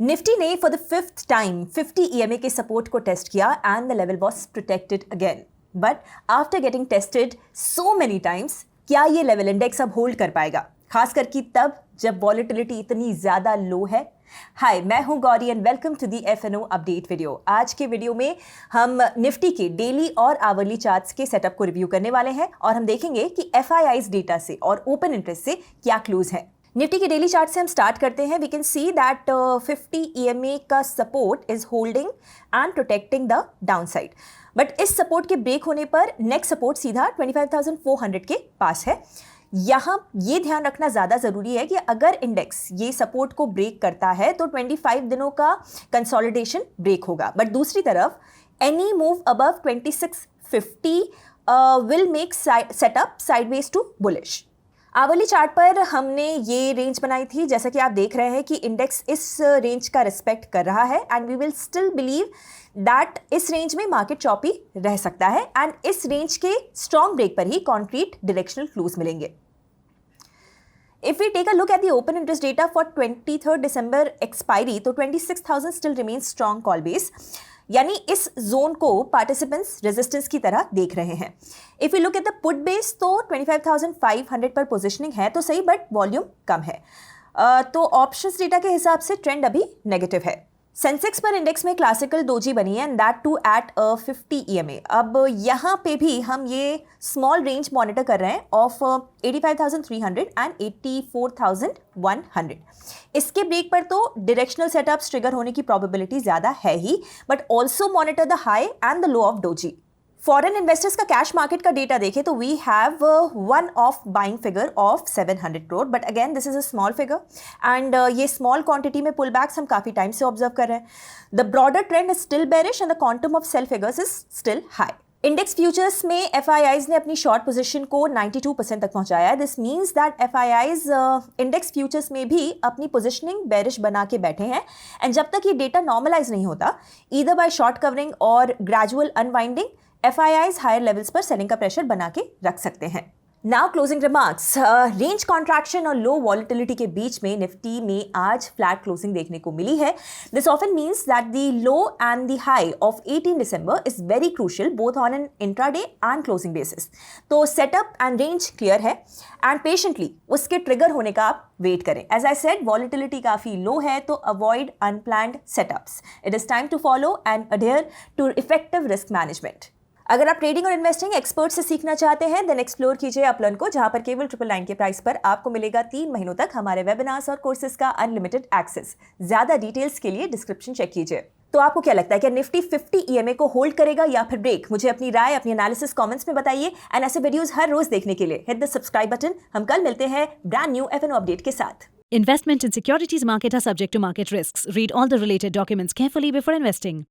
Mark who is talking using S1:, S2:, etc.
S1: Nifty ने for the fifth time 50 EMA के support को टेस्ट किया and the level was protected again, but after getting tested so many times, क्या ये level index अब hold कर पाएगा, खास करके तब जब वॉलेटिलिटी इतनी ज्यादा लो है। हाय, मैं हूं Gauri and welcome to the FNO update video. आज के वीडियो में हम निफ्टी के डेली और आवरली चार्ट्स के सेटअप को रिव्यू करने वाले हैं और हम देखेंगे कि FIIs डेटा से और ओपन इंटरेस्ट से क्या क्लूज है। निफ्टी के डेली चार्ट से हम स्टार्ट करते हैं। We can see that 50 EMA का support is holding and protecting the downside, but इस सपोर्ट के ब्रेक होने पर नेक्स्ट सपोर्ट सीधा 25,400 के पास है। यहाँ ये ध्यान रखना ज़्यादा ज़रूरी है कि अगर इंडेक्स ये सपोर्ट को ब्रेक करता है तो 25 दिनों का कंसोलिडेशन ब्रेक होगा, बट दूसरी तरफ any move above 2650 will make setup sideways to bullish. Hourly chart पर हमने ये रेंज बनाई थी, जैसा कि आप देख रहे हैं कि इंडेक्स इस रेंज का रिस्पेक्ट कर रहा है and we will still believe that इस रेंज में मार्केट चॉपी रह सकता है एंड इस रेंज के स्ट्रॉन्ग ब्रेक पर ही कॉन्क्रीट डायरेक्शनल क्लूज मिलेंगे। If we take a look at the open interest data for 23rd December expiry, तो 26,000 still remains strong call base, यानी इस जोन को पार्टिसिपेंट्स रेजिस्टेंस की तरह देख रहे हैं। If you look at the put base तो 25,500 पर पोजिशनिंग है तो सही, बट वॉल्यूम कम है। तो ऑप्शंस डेटा के हिसाब से ट्रेंड अभी नेगेटिव है। सेंसेक्स पर इंडेक्स में क्लासिकल डोजी बनी है and that too at 50 EMA। अब यहाँ पे भी हम ये स्मॉल रेंज मॉनिटर कर रहे हैं ऑफ 85,300 एंड 84,100। इसके ब्रेक पर तो डायरेक्शनल सेटअप्स ट्रिगर होने की प्रोबेबिलिटी ज़्यादा है ही, but also monitor the high and the low of doji. Foreign investors का कैश मार्केट का डेटा देखें तो we have one of buying figure of 700 crore, but again this is a small figure and ये small quantity में pull backs हम काफ़ी time से observe कर रहे हैं। The broader trend is still bearish and the quantum of sell figures is still high. Index futures में FIIs ने अपनी शॉर्ट पोजीशन को 92% तक पहुंचाया है। This means that FIIs index futures में भी अपनी पोजीशनिंग बेरिश बना के बैठे हैं एंड जब तक ये डेटा नॉर्मलाइज नहीं होता, ईदर बाय शॉर्ट कवरिंग और gradual unwinding, FIIs higher levels पर सेलिंग का प्रेशर बना के रख सकते हैं। Now closing remarks. Range contraction और लो वॉलेटिलिटी के बीच में निफ्टी में आज फ्लैट क्लोजिंग देखने को मिली है। This often means that the low and the high of 18 December is very crucial both on an intraday and closing basis. तो setup and range clear है एंड पेशेंटली उसके ट्रिगर होने का आप वेट करें। एज आई सेड, वॉलेटिलिटी काफ़ी low है तो avoid unplanned setups. It is time to follow and adhere to effective risk management. अगर आप ट्रेडिंग और इन्वेस्टिंग एक्सपर्ट से सीखना चाहते हैं देन एक्सप्लोर कीजिए अपलर्न को, जहां पर केवल 999 के प्राइस पर आपको मिलेगा 3 महीनों तक हमारे वेबिनार्स और कोर्सेज का अनलिमिटेड एक्सेस। ज्यादा डिटेल्स के लिए डिस्क्रिप्शन चेक कीजिए। तो आपको क्या लगता है कि निफ्टी 50 EMA को होल्ड करेगा या फिर ब्रेक? मुझे अपनी राय, अपनी एनालिसिस कमेंट्स में बताइए एंड ऐसे वीडियोस हर रोज देखने के लिए हिट द सब्सक्राइब बटन। हम कल मिलते हैं ब्रांड न्यू FNO अपडेट के साथ।
S2: Investment in securities market are subject to market risks. Read all the related documents carefully before investing.